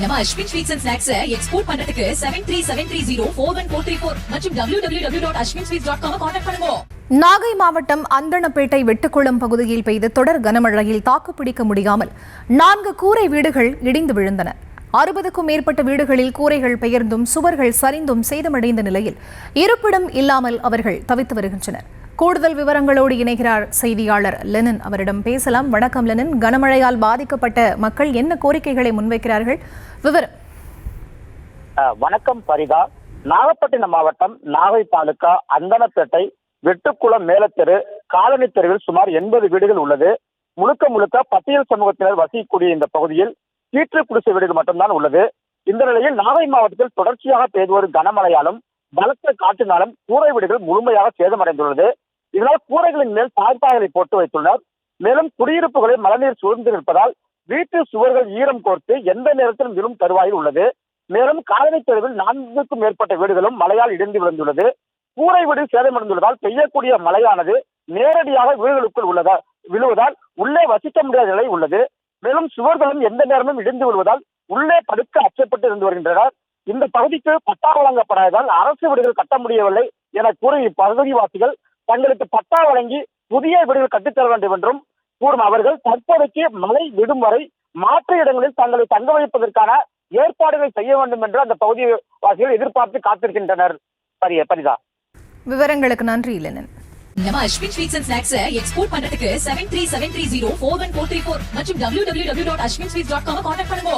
நம்ம Ashwin sweets and snacks export பண்றதுக்கு 7373041434 மற்றும் www.ashwinsweets.com கான்டாக்ட் பண்ணுங்க. நாகை மாவட்டம் அந்தணப்பேட்டை வெட்டுக்குளம் பகுதியில் பெய்த தொடர் கனமழையில் தாக்குப்பிடிக்க முடியாமல் 4 கூரை வீடுகள் இடிந்து விழுந்தன. 60க்கும் மேற்பட்ட வீடுகளில் கூரைகள் பெயர்ந்தும் சுவர்கள் சரிந்தும் சேதமடைந்த நிலையில் இருப்பிடம் இல்லாமல் அவர்கள் தவித்து வருகின்றனர். கூடுதல் விவரங்களோடு இணைகிறார் செய்தியாளர் லெனின். அவரிடம் பேசலாம். வணக்கம் லெனின். கனமழையால் பாதிக்கப்பட்ட மக்கள் என்ன கோரிக்கைகளை முன்வைக்கிறார்கள்? விவரம். வணக்கம் பரிதா. நாகப்பட்டினம் மாவட்டம் நாகை தாலுகா அந்தணப்பேட்டை வெட்டுக்குளம் மேலத்தெரு காலனி தெருவில் சுமார் 80 வீடுகள் உள்ளது. முழுக்க பட்டியல் சமூகத்தினர் வசிக்கக்கூடிய இந்த பகுதியில் கீற்று குடிசை வீடுகள் மட்டும்தான் உள்ளது. இந்த நிலையில் நாகை மாவட்டத்தில் தொடர்ச்சியாக பெய்து வரும் கனமழையாலும் பலத்த காற்றினாலும் கூரை வீடுகள் முழுமையாக சேதமடைந்துள்ளது. இதனால் கூரைகளின் மேல் தாழ்பாய்களை போட்டு வைத்துள்ளனர். மேலும் குடியிருப்புகளில் மழைநீர் சூழ்ந்து நிற்பதால் வீட்டு சுவர்கள் ஈரம் கோர்த்து எந்த நேரத்திலும் விழும் தருவாயில் உள்ளது. மேலும் காலனி தெருவில் 4க்கும் மேற்பட்ட வீடுகளும் மழையால் இடிந்து விழுந்துள்ளது. கூரை வீடு சேதமடைந்துள்ளதால் பெய்யக்கூடிய மழையானது நேரடியாக வீடுகளுக்குள் விழுவதால் உள்ளே வசிக்க முடியாத நிலை உள்ளது. மேலும் சுவர்களும் எந்த நேரமும் இடிந்து விழுவதால் உள்ளே படுக்க அச்சப்பட்டு இருந்து வருகின்றனர். இந்த பகுதிக்கு பட்டா வழங்கப்படாததால் அரசு வீடுகள் கட்ட முடியவில்லை என கூறி இப்பகுதிவாசிகள் தங்களுக்கு பட்டா வழங்கி புதிய வீடுகள் கட்டித்தர வேண்டும் என்றும் கூறும் அவர்கள் தற்போதைக்கு மழை விடும் வரை மாற்று இடங்களில் தங்களை தங்க வைப்பதற்கான ஏற்பாடுகள் செய்ய வேண்டும் என்று அந்த பகுதிவாசிகள் எதிர்பார்த்து காத்திருக்கின்றனர். பரிதா, விவரங்களுக்கு நன்றி லெனின். நம்ம Ashwin sweets and snacks export பண்றதுக்கு 7373041434 மற்றும் www.ashwinsweets.com கான்டாக்ட் பண்ணுங்க.